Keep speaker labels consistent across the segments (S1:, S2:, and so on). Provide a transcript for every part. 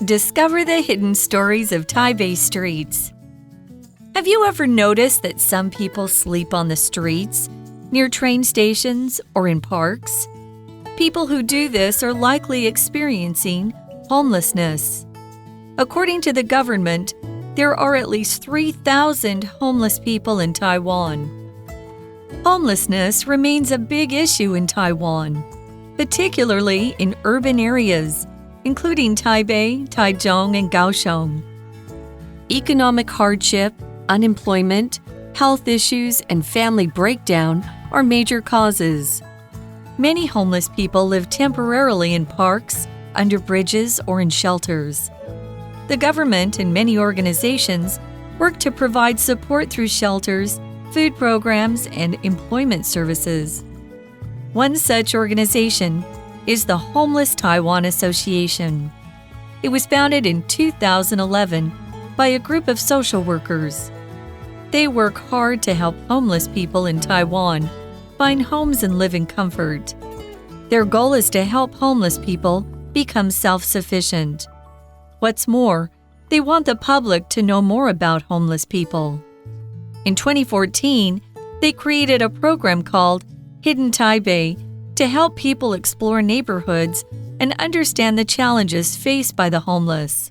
S1: Discover the hidden stories of Taipei streets. Have you ever noticed that some people sleep on the streets, near train stations, or in parks? People who do this are likely experiencing homelessness. According to the government, there are at least 3,000 homeless people in Taiwan. Homelessness remains a big issue in Taiwan, particularly in urban areas, including Taipei, Taichung, and Kaohsiung. Economic hardship, unemployment, health issues, and family breakdown are major causes. Many homeless people live temporarily in parks, under bridges, or in shelters. The government and many organizations work to provide support through shelters, food programs, and employment services. One such organization is the Homeless Taiwan Association. It was founded in 2011 by a group of social workers. They work hard to help homeless people in Taiwan find homes and live in comfort. Their goal is to help homeless people become self-sufficient. What's more, they want the public to know more about homeless people. In 2014, they created a program called Hidden Taipei to help people explore neighborhoods and understand the challenges faced by the homeless.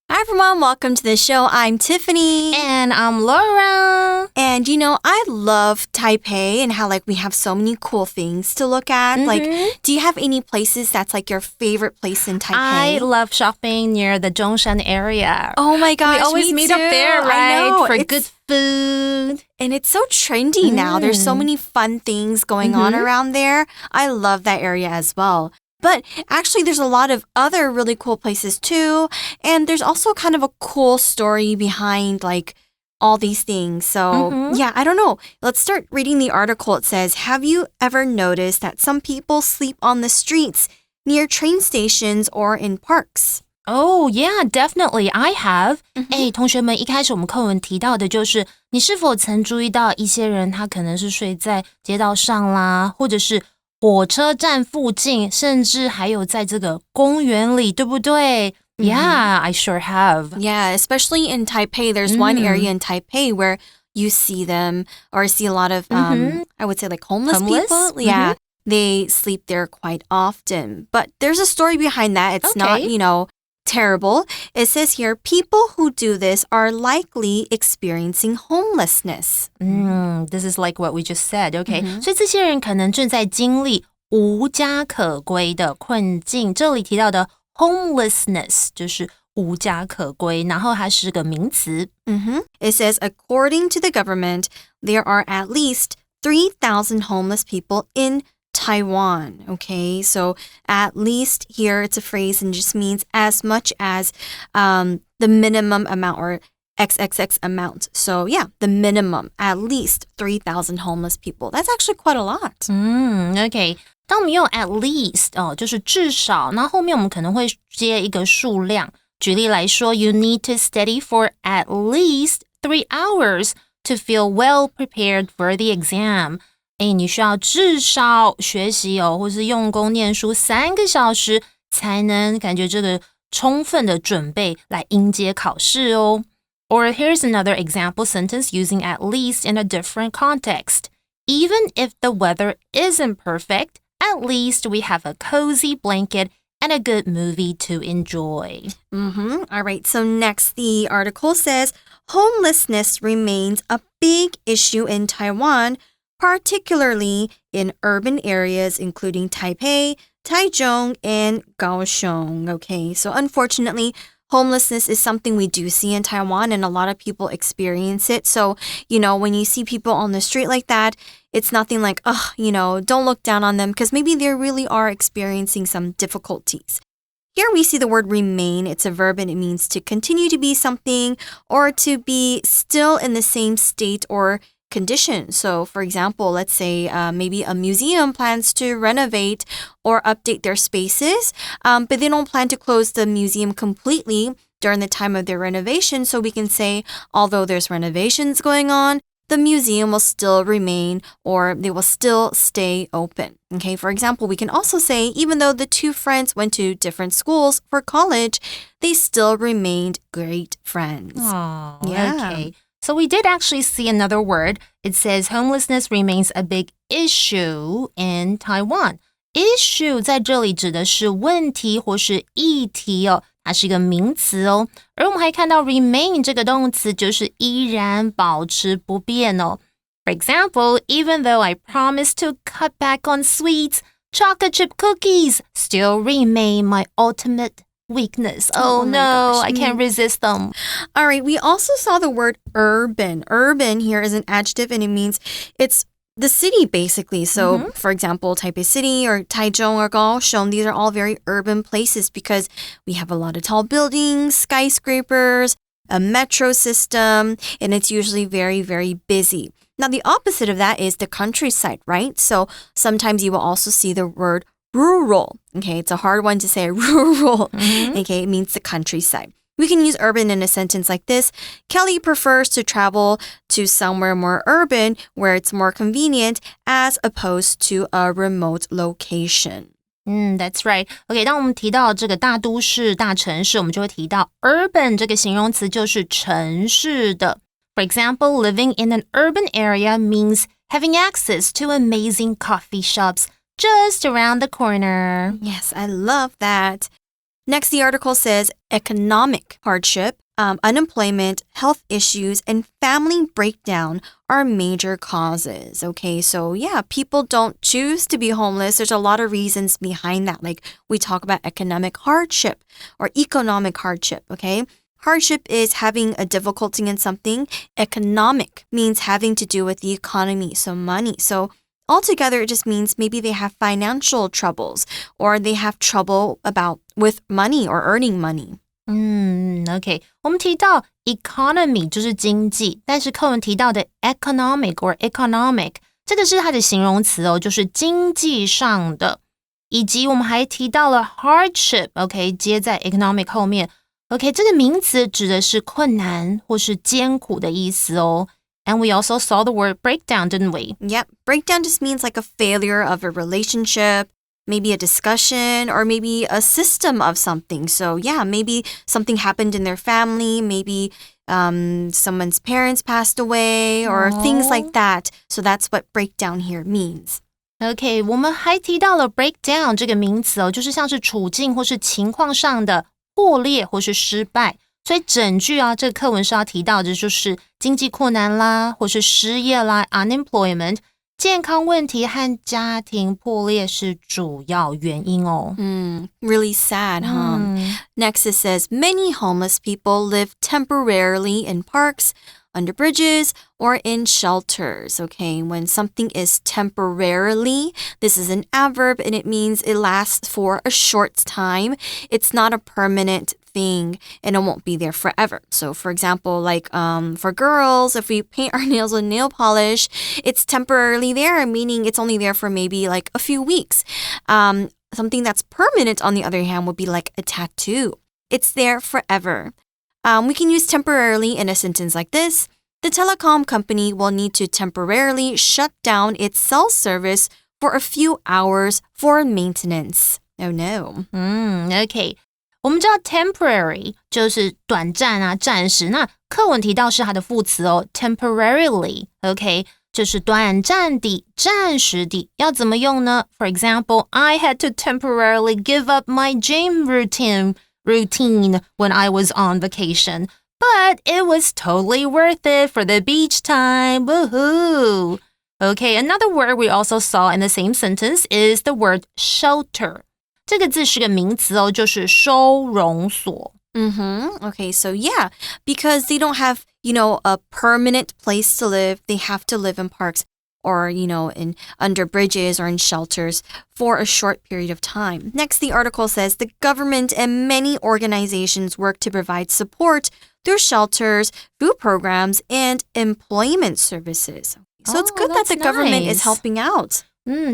S2: Hi everyone, welcome to the show. I'm Tiffany.
S3: And I'm Laura.
S2: And I love Taipei and how we have so many cool things to look at. Do you have any places that's your favorite place in Taipei?
S3: I love shopping near the Zhongshan area.
S2: Oh my gosh,
S3: we always meet
S2: too.
S3: up there, right?
S2: I know.
S3: For good food.
S2: And it's so trendy now. There's so many fun things going on around there. I love that area as well. But actually, there's a lot of other really cool places too. And there's also kind of a cool story behind all these things. So yeah, I don't know. Let's start reading the article. It says, have you ever noticed that some people sleep on the streets near train stations or in parks?
S3: Oh, yeah, definitely. I have. 同学们，一开始我们课文提到的就是，你是否曾注意到一些人他可能是睡在街道上啦，或者是火车站附近，甚至还有在这个公园里，对不对？Yeah, I sure have.
S2: Yeah, especially in Taipei. There's one area in Taipei where you see them or see a lot of, I would say homeless people. Yeah, they sleep there quite often. But there's a story behind that. It's not, terrible. It says here, people who do this are likely experiencing homelessness.
S3: This is like what we just said, okay? 所以这些人可能正在经历无家可归的困境。这里提到的 homelessness 就是无家可归，然后它是个名词。
S2: It says, according to the government, there are at least 3,000 homeless people in Taiwan. Okay, so at least here it's a phrase and just means as much as the minimum amount or XXX amount. So yeah, the minimum, at least 3,000 homeless people. That's actually quite a lot.
S3: Okay. 当我们用 at least 就是至少，那后面我们可能会接一个数量。举例来说 you need to study for at least 3 hours to feel well prepared for the exam. 你需要至少学习或是用功念书3个小时，才能感觉这个充分的准备来迎接考试哦。Or here's another example sentence using at least in a different context. Even if the weather isn't perfect, at least we have a cozy blanket and a good movie to enjoy.
S2: All right, so next the article says, homelessness remains a big issue in Taiwan, particularly in urban areas including Taipei, Taichung, and Kaohsiung. Okay, so unfortunately, homelessness is something we do see in Taiwan and a lot of people experience it. So, when you see people on the street like that, it's nothing like, don't look down on them because maybe they really are experiencing some difficulties. Here we see the word remain. It's a verb and it means to continue to be something or to be still in the same state or condition. So, for example, let's say maybe a museum plans to renovate or update their spaces, but they don't plan to close the museum completely during the time of their renovation. So we can say, although there's renovations going on, the museum will still remain or they will still stay open. Okay, for example, we can also say even though the two friends went to different schools for college, they still remained great friends.
S3: Oh, yeah. Okay. So we did actually see another word. It says homelessness remains a big issue in Taiwan. Issue 在这里指的是问题或是议题哦，它是一个名词哦。而我们还看到 remain 这个动词就是依然保持不变哦。For example, even though I promised to cut back on sweets, chocolate chip cookies still remain my ultimate weakness. Oh no, I can't resist them.
S2: All right, we also saw the word urban. Urban here is an adjective and it means it's the city basically. So, for example, Taipei City or Taichung or Kaohsiung, these are all very urban places because we have a lot of tall buildings, skyscrapers, a metro system, and it's usually very, very busy. Now, the opposite of that is the countryside, right? So sometimes you will also see the word rural. Okay, it's a hard one to say, rural. Okay, it means the countryside. We can use urban in a sentence like this. Kelly prefers to travel to somewhere more urban where it's more convenient as opposed to a remote location.
S3: That's right. Okay, 当我们提到这个大都市、大城市，我们就会提到 urban 这个形容词就是城市的。For example, living in an urban area means having access to amazing coffee shops just around the corner.
S2: Yes, I love that. Next, the article says economic hardship, unemployment, health issues, and family breakdown are major causes. Okay, so yeah, people don't choose to be homeless. There's a lot of reasons behind that. Like we talk about economic hardship or economic hardship, okay? Hardship is having a difficulty in something. Economic means having to do with the economy, so money. So altogether, it just means maybe they have financial troubles or they have trouble with money or earning money.
S3: OK， 我们提到 economy 就是经济，但是课文提到的 economic or economic 这个是它的形容词哦，就是经济上的。以及我们还提到了 hardship， OK， 接在 economic 后面。OK， 这个名词指的是困难或是艰苦的意思哦。And we also saw the word breakdown, didn't we?
S2: Yep. Breakdown just means like a failure of a relationship, maybe a discussion, or maybe a system of something. So yeah, maybe something happened in their family, maybe someone's parents passed away, or things like that. So that's what breakdown here means.
S3: OK， 我们还提到了 breakdown 这个名词哦，就是像是处境或是情况上的破裂或是失败。所以整句啊，这个课文是要提到的就是经济困难啦，或是失业啦 unemployment， 健康问题和家庭破裂是主要原因哦。
S2: Really sad, huh? Next it says, many homeless people live temporarily in parks, under bridges, or in shelters. Okay, when something is temporarily, this is an adverb and it means it lasts for a short time. It's not a permanent thing and it won't be there forever. So for example, like for girls, if we paint our nails with nail polish, it's temporarily there, meaning it's only there for maybe like a few weeks. Something that's permanent, on the other hand, would be like a tattoo. It's there forever. We can use temporarily in a sentence like this. The telecom company will need to temporarily shut down its cell service for a few hours for maintenance. Oh no.
S3: OK， 我们知道 temporary 就是短暂啊，暂时。那课文提到是它的副词哦 ，temporarily。OK， 就是短暂地、暂时地。要怎么用呢 ？For example, I had to temporarily give up my gym routine when I was on vacation, but it was totally worth it for the beach time. Woohoo! Okay, another word we also saw in the same sentence is the word shelter. 这个字是个名词哦，就是收容所。
S2: Okay, so yeah, because they don't have, a permanent place to live, they have to live in parks or, in under bridges or in shelters for a short period of time. Next, the article says the government and many organizations work to provide support through shelters, food programs, and employment services. So it's good that the government is helping out.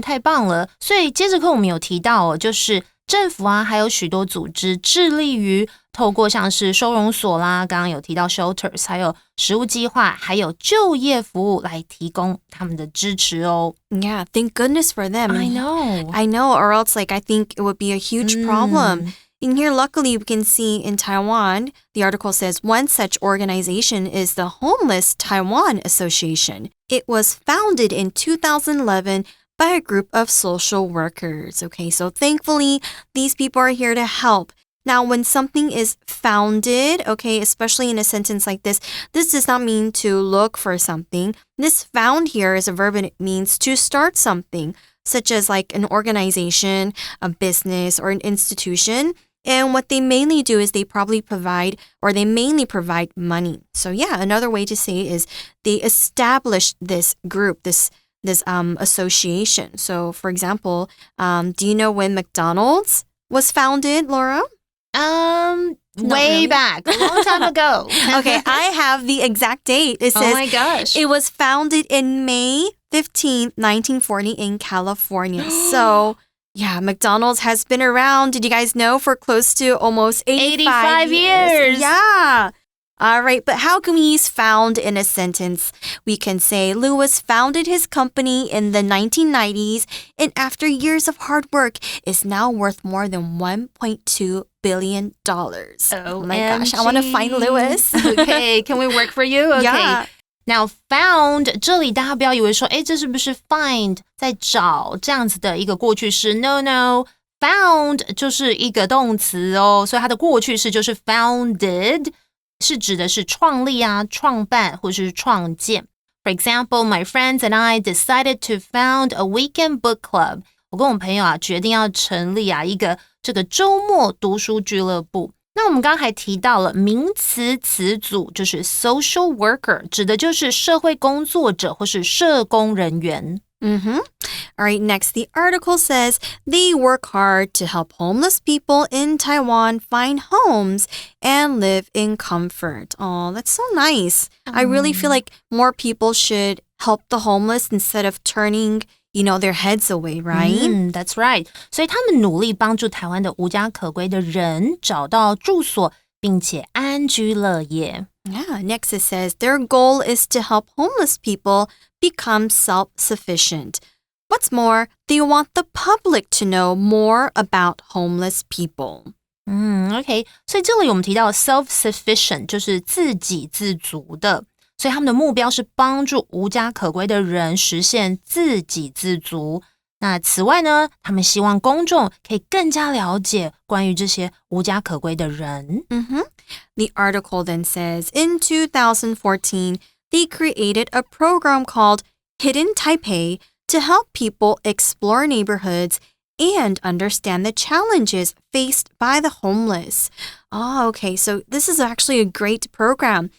S3: 太棒了。所以接着课我们有提到哦，就是政府啊，还有许多组织致力于透过像是收容所啦，刚刚有提到 shelters， 还有食物计划，还有就业服务来提供他们的支持哦。
S2: Yeah, thank goodness for them.
S3: I know.
S2: I know, or else I think it would be a huge problem. In here, luckily, we can see in Taiwan, the article says one such organization is the Homeless Taiwan Association. It was founded in 2011 by a group of social workers. Okay, so thankfully, these people are here to help. Now, when something is founded, okay, especially in a sentence like this does not mean to look for something. This found here is a verb and it means to start something, such as like an organization, a business, or an institution. And what they mainly do is they mainly provide money. So yeah, another way to say it is they established this group, this association. So for example, do you know when McDonald's was founded, Laura?
S3: Way back, a long time ago.
S2: Okay, I have the exact date. It says,
S3: oh my gosh.
S2: It was founded in May 15th, 1940 in California. So yeah, McDonald's has been around, did you guys know, for close to almost 85
S3: years.
S2: Yeah. All right, but how can we use found in a sentence? We can say Lewis founded his company in the 1990s and after years of hard work is now worth more than $1.2 billion. Oh my gosh, I want to find Lewis.
S3: Okay, can we work for you? Okay.
S2: Yeah.
S3: Now, found 这里大家不要以为说，这是不是 find 在找这样子的一个过去式 ？No, found 就是一个动词哦，所以它的过去式就是 founded， 是指的是创立啊、创办或是创建。For example, my friends and I decided to found a weekend book club. 我跟我朋友啊决定要成立啊一个这个周末读书俱乐部。那我们刚刚还提到了名词词组，就是 social worker， 指的就是社会工作者或是社工人员。
S2: All right, next, the article says they work hard to help homeless people in Taiwan find homes and live in comfort. Oh, that's so nice. I really feel like more people should help the homeless instead of turning their heads away, right?
S3: That's right. 所以他们努力帮助台湾的无家可归的人找到住所，并且安居乐业。
S2: Yeah, next it says their goal is to help homeless people become self-sufficient. What's more, they want the public to know more about homeless people.
S3: OK. 所以这里我们提到 self-sufficient 就是自给自足的。所以他们的目标是帮助无家可归的人实现自给自足。那此外呢，他们希望公众可以更加了解关于这些无家可归的人。
S2: The article then says, in 2014, they created a program called Hidden Taipei to help people explore neighborhoods and understand the challenges faced by the homeless. Oh, okay, so this is actually a great program.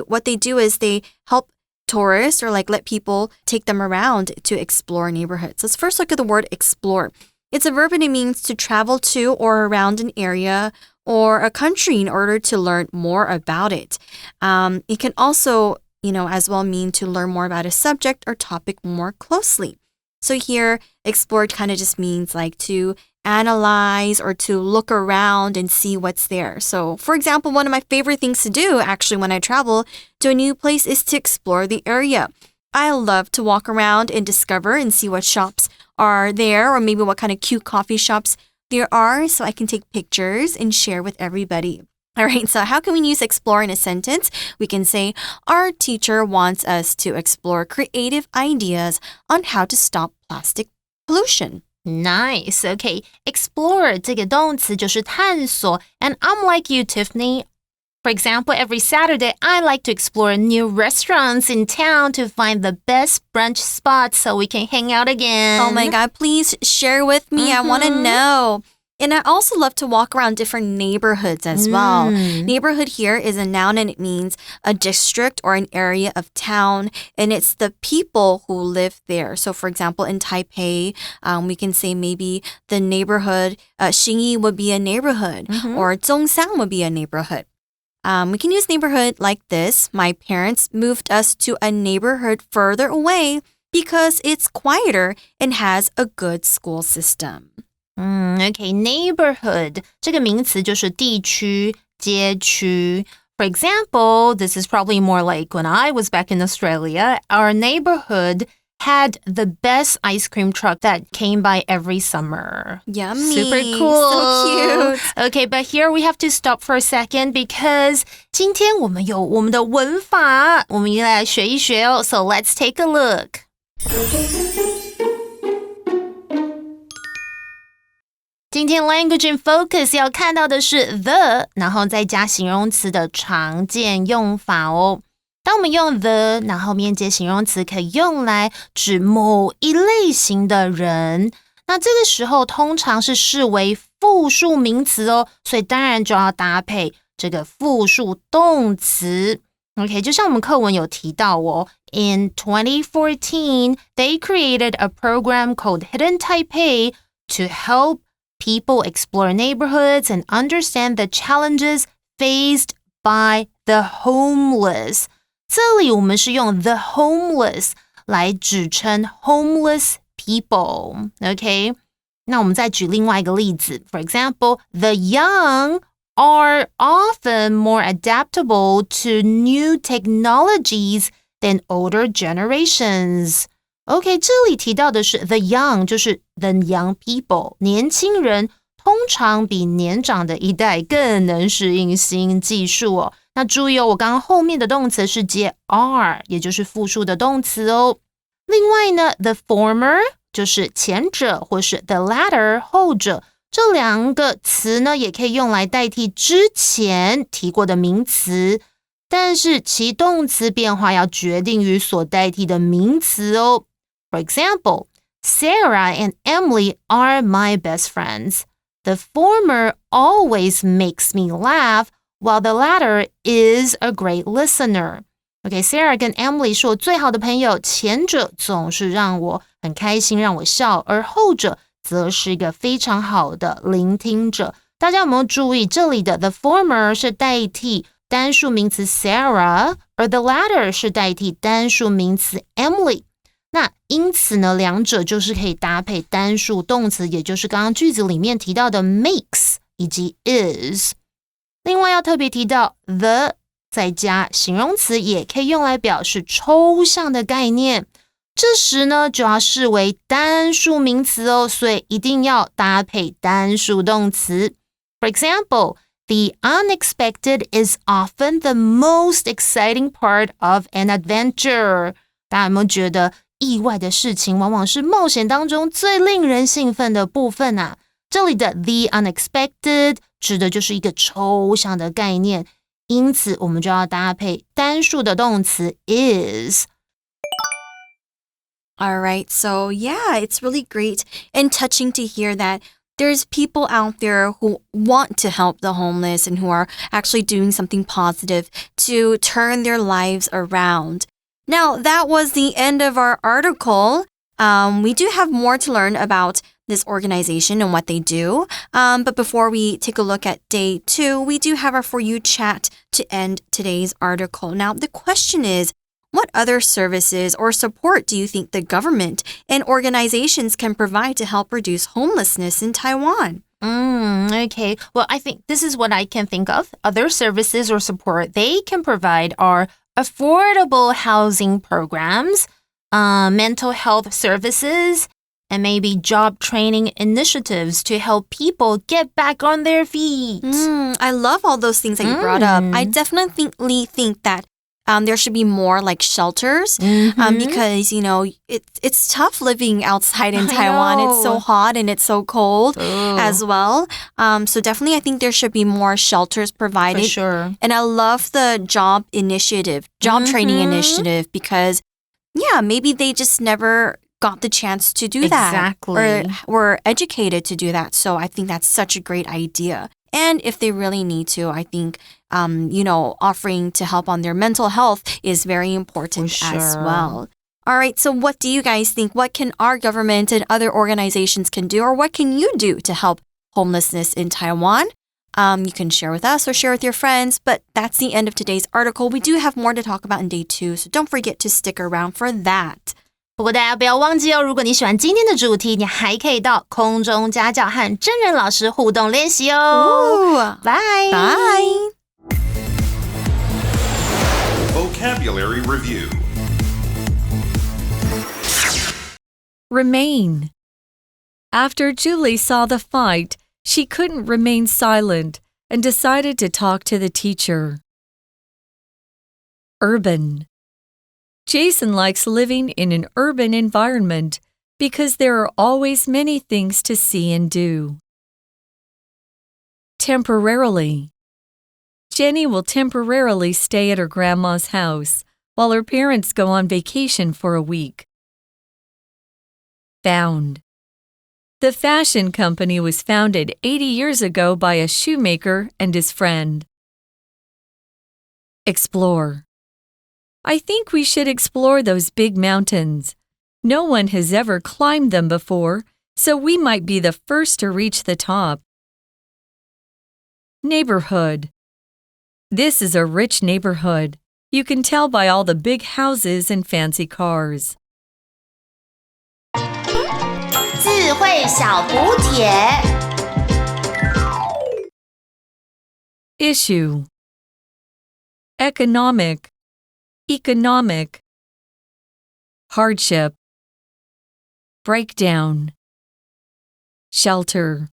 S2: What they do is they help tourists or let people take them around to explore neighborhoods. Let's first look at the word explore. It's a verb and it means to travel to or around an area or a country in order to learn more about it. It can also, as well mean to learn more about a subject or topic more closely. So here, explore kind of just means to analyze or to look around and see what's there. So, for example, one of my favorite things to do actually when I travel to a new place is to explore the area. I love to walk around and discover and see what shops are there or maybe what kind of cute coffee shops there are so I can take pictures and share with everybody. All right, so how can we use explore in a sentence? We can say, our teacher wants us to explore creative ideas on how to stop plastic pollution.
S3: Nice. Okay. Explore 这个动词就是探索 and I'm like you, Tiffany. For example, every Saturday, I like to explore new restaurants in town to find the best brunch spots so we can hang out again.
S2: Oh my God, please share with me. I want to know. And I also love to walk around different neighborhoods as well. Neighborhood here is a noun and it means a district or an area of town. And it's the people who live there. So for example, in Taipei, we can say maybe the neighborhood, Xingyi would be a neighborhood or Zhongsang would be a neighborhood. We can use neighborhood like this. My parents moved us to a neighborhood further away because it's quieter and has a good school system.
S3: OK, neighborhood 这个名词就是地区、街区。For example, this is probably more like when I was back in Australia, our neighborhood had the best ice cream truck that came by every summer.
S2: Yummy.
S3: Super cool.
S2: So cute.
S3: Okay, but here we have to stop for a second because 今天我们有我们的文法，我们来学一学哦。So let's take a look. 今天 Language in Focus 要看到的是 the， 然后再加形容词的常见用法哦。当我们用 the， 然后面接形容词，可以用来指某一类型的人。那这个时候通常是视为复数名词哦，所以当然就要搭配这个复数动词。OK， 就像我们课文有提到哦 ，In 2014, they created a program called Hidden Taipei to help people explore neighborhoods and understand the challenges faced by the homeless. 这里我们是用 the homeless 来指称 homeless people. Okay? 那我们再举另外一个例子。For example, the young are often more adaptable to new technologies than older generations. OK， 这里提到的是 the young， 就是 the young people， 年轻人通常比年长的一代更能适应新技术哦。那注意哦，我刚刚后面的动词是接 are， 也就是复数的动词哦。另外呢 ，the former 就是前者，或是 the latter 后者，这两个词呢也可以用来代替之前提过的名词，但是其动词变化要决定于所代替的名词哦。For example, Sarah and Emily are my best friends. The former always makes me laugh, while the latter is a great listener. Okay, Sarah 跟 Emily 是我最好的朋友，前者总是让我很开心，让我笑，而后者则是一个非常好的聆听者。大家有没有注意，这里的 the former 是代替单数名词 Sarah， 而 the latter 是代替单数名词 Emily。那因此呢，两者就是可以搭配单数动词，也就是刚刚句子里面提到的 makes 以及 is。另外要特别提到 the 再加形容词，也可以用来表示抽象的概念。这时呢，就要视为单数名词哦，所以一定要搭配单数动词。For example, the unexpected is often the most exciting part of an adventure. 大家有没有觉得意外的事情往往是冒险当中最令人兴奋的部分啊？这里的 the unexpected 指的就是一个抽象的概念，因此我们就要搭配单数的动词 is。
S2: All right, so yeah, it's really great and touching to hear that there's people out there who want to help the homeless and who are actually doing something positive to turn their lives around. Now, that was the end of our article. We do have more to learn about this organization and what they do. But before we take a look at day 2, we do have our For You chat to end today's article. Now, the question is, what other services or support do you think the government and organizations can provide to help reduce homelessness in Taiwan?
S3: Okay. Well, I think this is what I can think of. Other services or support they can provide are affordable housing programs, mental health services, and maybe job training initiatives to help people get back on their feet.
S2: I love all those things that you brought up. I definitely think that there should be more like shelters because, you know, it's tough living outside in Taiwan. It's so hot and it's so cold as well. So definitely I think there should be more shelters provided.
S3: For sure.
S2: And I love the job training initiative because, yeah, maybe they just never got the chance to do that.
S3: Exactly.
S2: Or were educated to do that. So I think that's such a great idea. And if they really need to, I think, offering to help on their mental health is very important as well. All right, so what do you guys think? What can our government and other organizations can do, or what can you do to help homelessness in Taiwan? You can share with us or share with your friends, but that's the end of today's article. We do have more to talk about in day 2, so don't forget to stick around for that.
S3: 不过大家不要忘记哦，如果你喜欢今天的主题，你还可以到空中家教和真人老师互动练习哦。
S2: Bye!
S4: Vocabulary Review.
S1: Remain. After Julie saw the fight, she couldn't remain silent and decided to talk to the teacher. Urban. Jason likes living in an urban environment because there are always many things to see and do. Temporarily. Jenny will temporarily stay at her grandma's house while her parents go on vacation for a week. Found. The fashion company was founded 80 years ago by a shoemaker and his friend. Explore. I think we should explore those big mountains. No one has ever climbed them before, so we might be the first to reach the top. Neighborhood. This is a rich neighborhood. You can tell by all the big houses and fancy cars.
S3: 智慧小补帖
S1: Issue. Economic. Hardship. Breakdown. Shelter.